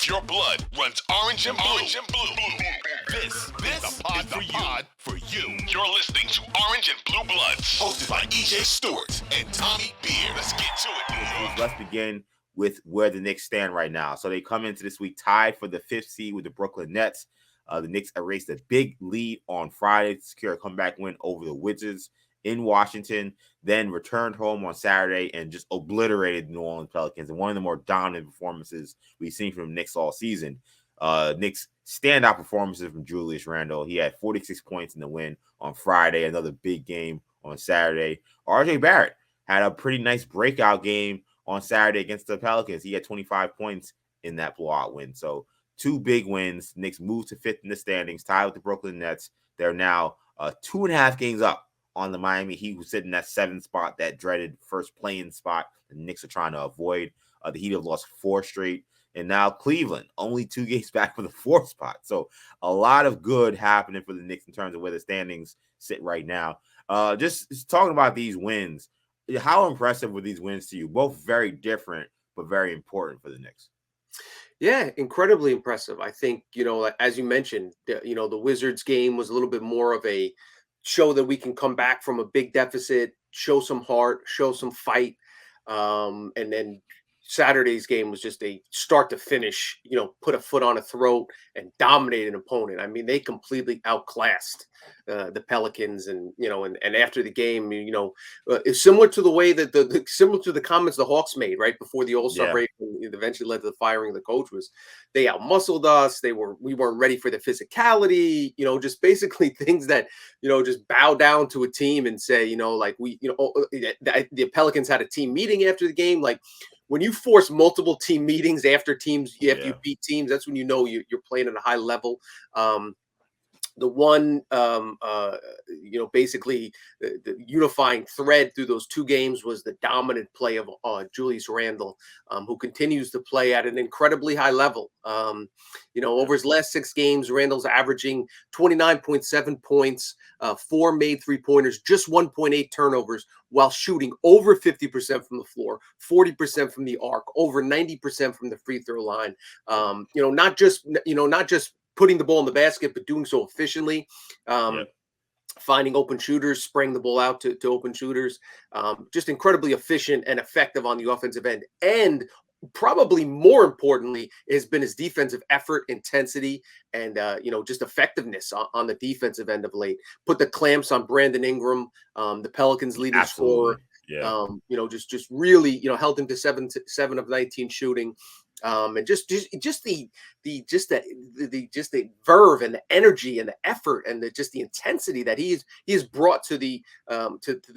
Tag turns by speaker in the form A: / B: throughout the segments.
A: If your blood runs orange and blue, this is the pod for you. You're listening to Orange and Blue Bloods, hosted by EJ Stewart and Tommy Beer. Let's get to it.
B: Let's begin with where the Knicks stand right now. So they come into this week tied for the 5th seed with the Brooklyn Nets. The Knicks erased a big lead on Friday to secure a comeback win over the Wizards in Washington, then returned home on Saturday and just obliterated the New Orleans Pelicans in one of the more dominant performances we've seen from the Knicks all season. Knicks standout performances from Julius Randle. He had 46 points in the win on Friday, another big game on Saturday. RJ Barrett had a pretty nice breakout game on Saturday against the Pelicans. He had 25 points in that blowout win. So 2 big wins. Knicks moved to 5th in the standings, tied with the Brooklyn Nets. They're now 2.5 games up on the Miami Heat, who's sitting in that 7th spot, that dreaded first play-in spot the Knicks are trying to avoid. The Heat have lost 4 straight. And now Cleveland, only 2 games back for the 4th spot. So a lot of good happening for the Knicks in terms of where the standings sit right now. Just talking about these wins, how impressive were these wins to you? Both very different, but very important for the Knicks.
C: Yeah, incredibly impressive. I think, as you mentioned, the Wizards game was a little bit more of a show that we can come back from a big deficit, show some heart, show some fight. And then Saturday's game was just a start to finish, put a foot on a throat and dominate an opponent. I mean, they completely outclassed the Pelicans, and after the game, it's similar to the way that similar to the comments the Hawks made right before the All-Star break, and it eventually led to the firing of the coach. Was they outmuscled us? We weren't ready for the physicality. Just basically things that just bow down to a team and say, the Pelicans had a team meeting after the game, like. When you force multiple team meetings after you beat teams, that's when you're playing at a high level. The one, basically the unifying thread through those 2 games was the dominant play of Julius Randle, who continues to play at an incredibly high level. Over his last 6 games, Randle's averaging 29.7 points, 4 made 3-pointers, just 1.8 turnovers, while shooting over 50% from the floor, 40% from the arc, over 90% from the free throw line. Not just putting the ball in the basket, but doing so efficiently, finding open shooters, spraying the ball out to open shooters, just incredibly efficient and effective on the offensive end. And probably more importantly has been his defensive effort, intensity, and just effectiveness on the defensive end of late. Put the clamps on Brandon Ingram, the Pelicans' leading scorer. Just really held him to 7 of 19 shooting. And just the verve and the energy and the effort and the intensity that he has brought to the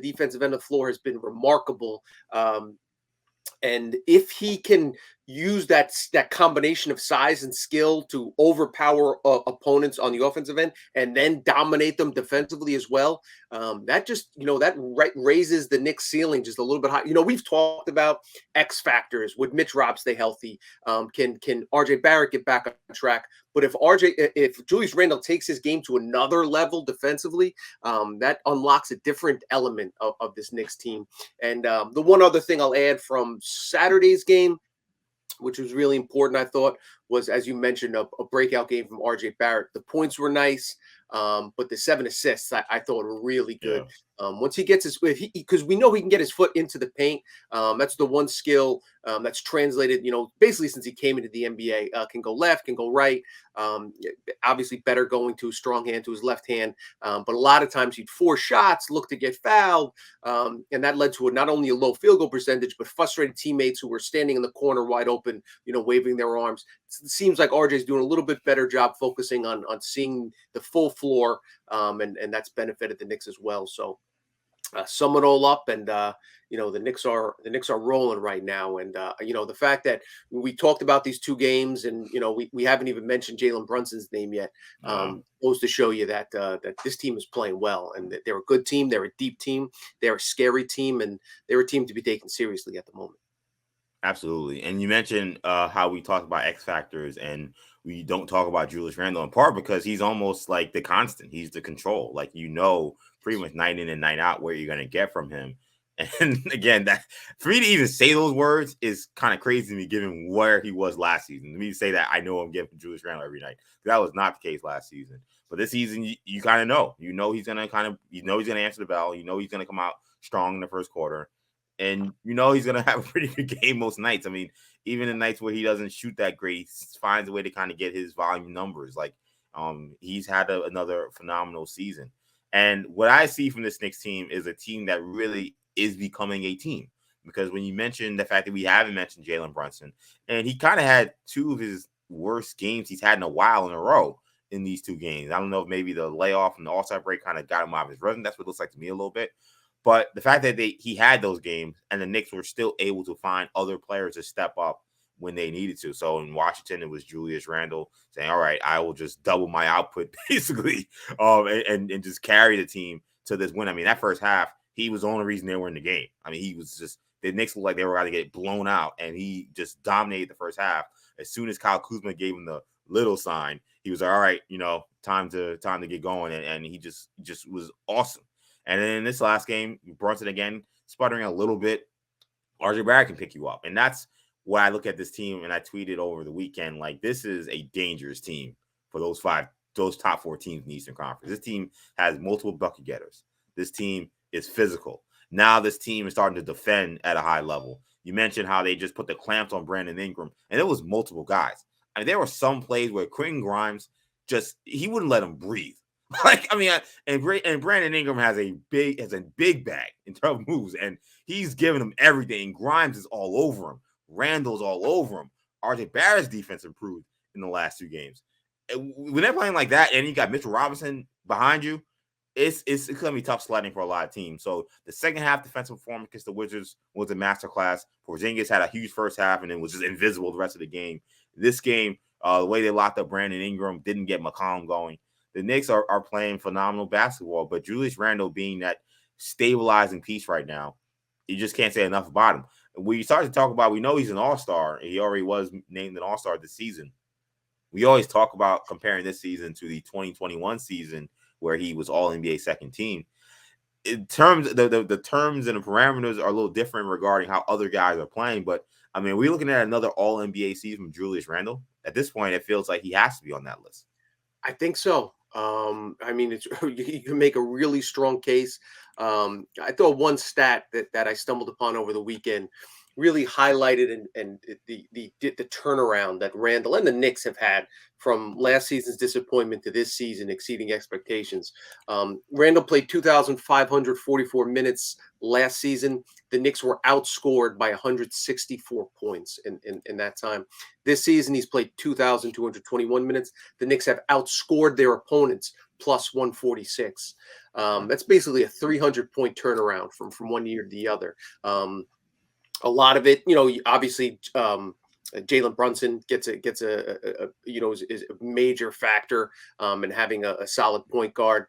C: defensive end of the floor has been remarkable. And if he can use that combination of size and skill to overpower opponents on the offensive end and then dominate them defensively as well, that raises the Knicks ceiling just a little bit high. We've talked about X factors. Would Mitch Rob stay healthy? Can RJ Barrett get back on track? But if Julius Randle takes his game to another level defensively, that unlocks a different element of this Knicks team. And the one other thing I'll add from Saturday's game, which was really important, I thought, was, as you mentioned, a breakout game from RJ Barrett. The points were nice, but the 7 assists I thought were really good. Once he gets because we know he can get his foot into the paint. That's the one skill that's translated, basically since he came into the NBA. Can go left, can go right. Obviously better going to his strong hand, to his left hand. But a lot of times he'd force shots, look to get fouled. And that led to not only a low field goal percentage, but frustrated teammates who were standing in the corner wide open, waving their arms. It seems like RJ's doing a little bit better job focusing on seeing the full floor. And that's benefited the Knicks as well. So sum it all up, and the Knicks are rolling right now. And the fact that we talked about these 2 games, and we haven't even mentioned Jalen Brunson's name yet, goes to show you that this team is playing well, and that they're a good team, they're a deep team, they're a scary team, and they're a team to be taken seriously at the moment.
B: Absolutely. And you mentioned how we talked about X factors, and we don't talk about Julius Randle, in part because he's almost like the constant. He's the control. Like, pretty much night in and night out where you're going to get from him. And again, that for me to even say those words is kind of crazy to me, given where he was last season. To me to say that I know I'm getting Julius Randle every night. That was not the case last season. But this season, you kind of know. He's gonna he's gonna answer the bell. He's gonna come out strong in the first quarter, and he's gonna have a pretty good game most nights. I mean, even in nights where he doesn't shoot that great, he finds a way to kind of get his volume numbers. Like, he's had another phenomenal season. And what I see from this Knicks team is a team that really is becoming a team. Because when you mentioned the fact that we haven't mentioned Jalen Brunson, and he kind of had two of his worst games he's had in a while in a row in these two games. I don't know if maybe the layoff and the All-Star break kind of got him out of his rhythm. That's what it looks like to me a little bit. But the fact that he had those games and the Knicks were still able to find other players to step up when they needed to. So in Washington, it was Julius Randle saying, all right, I will just double my output basically, and just carry the team to this win. I mean, that first half, he was the only reason they were in the game. I mean, he was just, the Knicks looked like they were going to get blown out, and he just dominated the first half. As soon as Kyle Kuzma gave him the little sign, he was like, all right, time to get going. And he just was awesome. And then in this last game, Brunson again, sputtering a little bit, RJ Barrett can pick you up. And that's what I look at this team, and I tweeted over the weekend, like, this is a dangerous team for those top four teams in the Eastern Conference. This team has multiple bucket getters. This team is physical. Now this team is starting to defend at a high level. You mentioned how they just put the clamps on Brandon Ingram, and it was multiple guys. I mean, there were some plays where Quentin Grimes he wouldn't let him breathe. Like, I mean, and Brandon Ingram has a big bag in terms of moves, and he's giving him everything. Grimes is all over him. Randall's all over him. RJ Barrett's defense improved in the last two games. And when they're playing like that, and you got Mitchell Robinson behind you, it's going to be tough sledding for a lot of teams. So the second half defensive performance against the Wizards was a masterclass. Porzingis had a huge first half and then was just invisible the rest of the game. This game, the way they locked up Brandon Ingram, didn't get McCollum going. The Knicks are playing phenomenal basketball, but Julius Randle being that stabilizing piece right now, you just can't say enough about him. When you start to talk about, we know he's an all-star. He already was named an all-star this season. We always talk about comparing this season to the 2021 season where he was all-NBA second team. In terms, the terms and the parameters are a little different regarding how other guys are playing. But, I mean, we're looking at another all-NBA season from Julius Randle. At this point, it feels like he has to be on that list.
C: I think so. I mean, you can make a really strong case. I thought one stat that I stumbled upon over the weekend really highlighted and the turnaround that Randle and the Knicks have had from last season's disappointment to this season exceeding expectations. Randle played 2,544 minutes last season. The Knicks were outscored by 164 points in that time. This season, he's played 2,221 minutes. The Knicks have outscored their opponents plus 146. That's basically a 300-point turnaround from one year to the other. A lot of it, obviously, Jalen Brunson gets a is a major factor in having a solid point guard.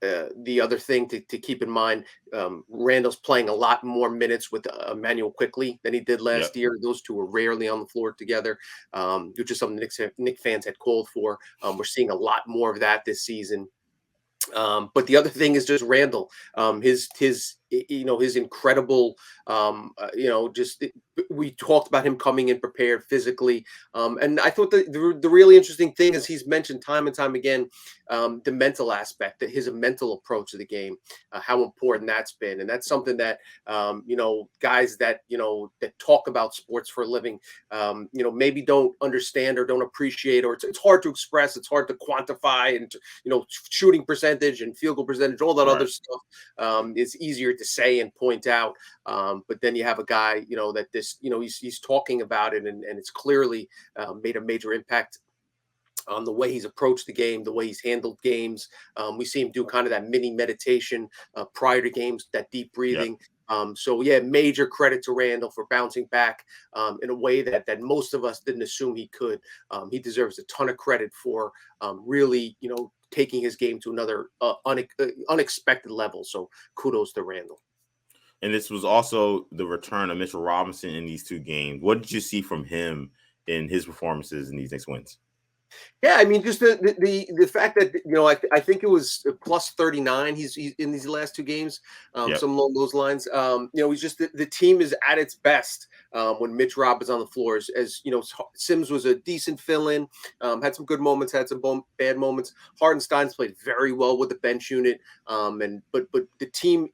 C: The other thing to keep in mind, Randall's playing a lot more minutes with Emmanuel Quickley than he did last year. Those two were rarely on the floor together, which is something Knicks fans had called for. We're seeing a lot more of that this season. But the other thing is just Randle, his incredible, we talked about him coming in prepared physically. And I thought the really interesting thing is he's mentioned time and time again, the mental aspect, that his mental approach to the game, how important that's been. And that's something that, guys that talk about sports for a living, maybe don't understand or don't appreciate, or it's hard to express. It's hard to quantify, and, shooting percentage and field goal percentage, all that other stuff is easier to say and point out. But then you have a guy, that this, he's talking about it, and it's clearly made a major impact on the way he's approached the game, the way he's handled games. We see him do kind of that mini meditation prior to games, that deep breathing. Major credit to Randle for bouncing back in a way that most of us didn't assume he could. He deserves a ton of credit for really, taking his game to another unexpected level. So kudos to Randle.
B: And this was also the return of Mitchell Robinson in these two games. What did you see from him in his performances in these next wins?
C: Yeah, I mean, just the fact that I think it was plus 39. He's in these last two games,
B: Yep.
C: some along those lines. He's just the team is at its best when Mitch Rob is on the floor. As you know, Sims was a decent fill-in, had some good moments, had some bad moments. Hardenstein's played very well with the bench unit, but the team,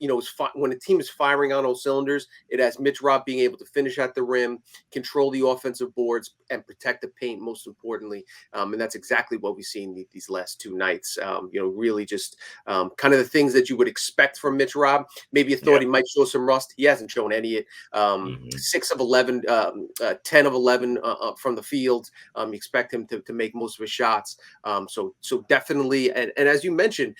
C: when a team is firing on all cylinders, it has Mitch Rob being able to finish at the rim, control the offensive boards, and protect the paint. Most importantly. And that's exactly what we've seen these last two nights. Really just kind of the things that you would expect from Mitch Rob. Maybe you thought he might show some rust. He hasn't shown any. 6 of 11, 10 of 11 from the field. You expect him to make most of his shots. So definitely, and as you mentioned,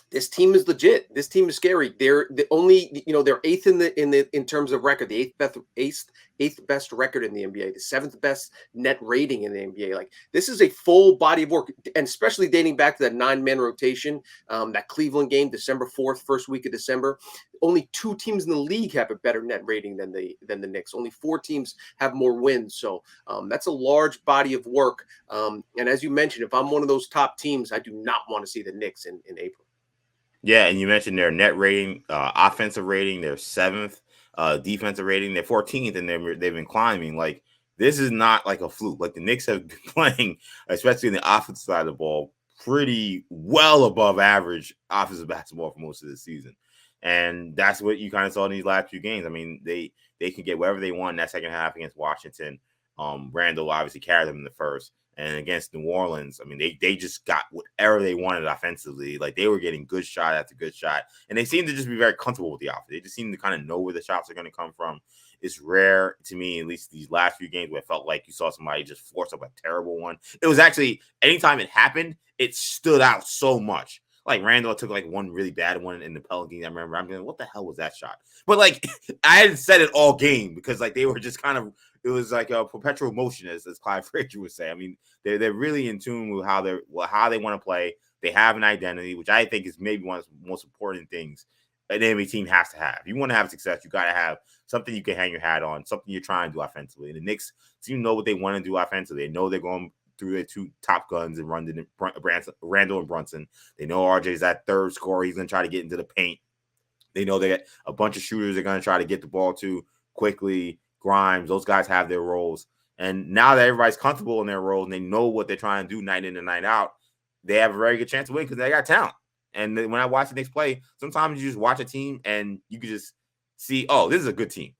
C: this team is legit. This team is scary. They're the only, they're eighth in terms of record, the eighth best record in the NBA, the seventh best net rating in the NBA. Like, this is a full body of work, and especially dating back to that 9-man rotation, that Cleveland game, December 4th, first week of December. Only 2 teams in the league have a better net rating than the Knicks. Only 4 teams have more wins. So that's a large body of work. And as you mentioned, if I'm one of those top teams, I do not want to see the Knicks in April.
B: Yeah, and you mentioned their net rating, offensive rating, their 7th, defensive rating, they're 14th, and they've been climbing. Like, this is not like a fluke. Like, the Knicks have been playing, especially in the offensive side of the ball, pretty well above average offensive basketball for most of the season. And that's what you kind of saw in these last few games. I mean, they can get whatever they want in that second half against Washington. Randall obviously carried them in the first. And against New Orleans, I mean, they just got whatever they wanted offensively. Like, they were getting good shot after good shot. And they seem to just be very comfortable with the offense. They just seem to kind of know where the shots are going to come from. It's rare to me, at least these last few games, where it felt like you saw somebody just force up a terrible one. It was actually, anytime it happened, it stood out so much. Like, Randall took like one really bad one in the Pelicans. I remember I'm going, what the hell was that shot? But like, I hadn't said it all game because like they were just kind of, it was like a perpetual motion, as Clyde Frazier would say. I mean, they're really in tune with how they want to play. They have an identity, which I think is maybe one of the most important things an NBA team has to have. If you want to have success, you got to have something you can hang your hat on, something you're trying to do offensively. And the Knicks team know what they want to do offensively. They know they're going through their 2 top guns and Randall and Brunson. They know RJ's that third scorer. He's going to try to get into the paint. They know they got a bunch of shooters they're going to try to get the ball to quickly. Grimes, those guys have their roles. And now that everybody's comfortable in their roles and they know what they're trying to do night in and night out, they have a very good chance to win because they got talent. And when I watch the Knicks play, sometimes you just watch a team and you can just see, oh, this is a good team.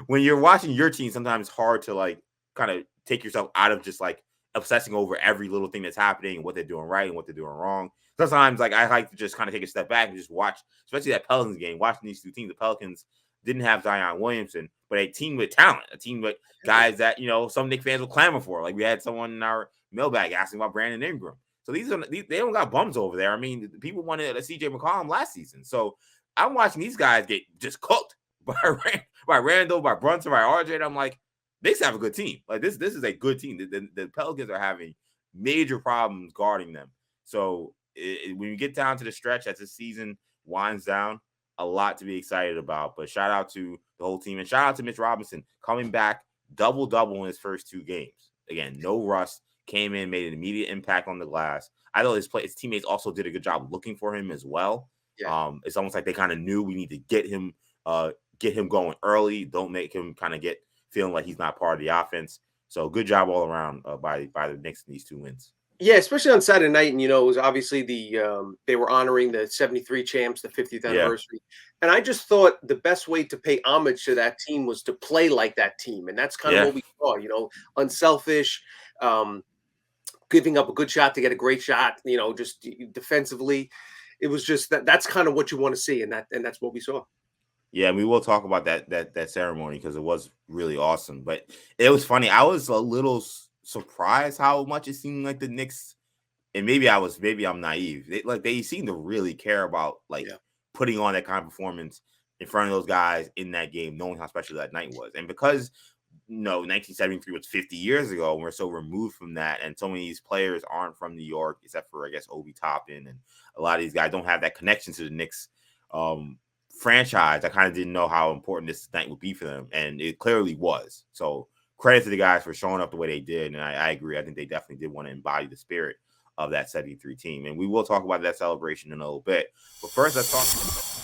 B: When you're watching your team, sometimes it's hard to like kind of take yourself out of just like obsessing over every little thing that's happening and what they're doing right and what they're doing wrong. Sometimes like I like to just kind of take a step back and just watch, especially that Pelicans game, watching these 2 teams. The Pelicans didn't have Zion Williamson, but a team with talent, a team with guys that, some Knicks fans will clamor for. Like, we had someone in our mailbag asking about Brandon Ingram. So they don't got bums over there. I mean, people wanted a CJ McCollum last season. So I'm watching these guys get just cooked by Randall, by Brunson, by RJ. And I'm like, they have a good team. Like, this is a good team. The Pelicans are having major problems guarding them. So when you get down to the stretch as the season winds down, a lot to be excited about. But shout out to the whole team and shout out to Mitch Robinson coming back double in his first 2 games. Again, no rust, came in, made an immediate impact on the glass. I thought his teammates also did a good job looking for him as well. Yeah. It's almost like they kind of knew we need to get him going early. Don't make him kind of get feeling like he's not part of the offense. So good job all around by the Knicks in these 2 wins.
C: Yeah, especially on Saturday night, and it was obviously they were honoring the '73 champs, the 50th anniversary, and I just thought the best way to pay homage to that team was to play like that team, and that's kind of what we saw. Unselfish, giving up a good shot to get a great shot. Just defensively, it was just that's kind of what you want to see, and that's what we saw.
B: Yeah, we will talk about that ceremony because it was really awesome, but it was funny. I was a little surprised how much it seemed like the Knicks, and maybe I'm naive. They seem to really care about putting on that kind of performance in front of those guys in that game, knowing how special that night was. And because 1973 was 50 years ago, and we're so removed from that, and so many of these players aren't from New York, except for I guess Obi Toppin, and a lot of these guys don't have that connection to the Knicks franchise. I kind of didn't know how important this night would be for them, and it clearly was. So credit to the guys for showing up the way they did. And I agree. I think they definitely did want to embody the spirit of that 73 team. And we will talk about that celebration in a little bit. But first, let's talk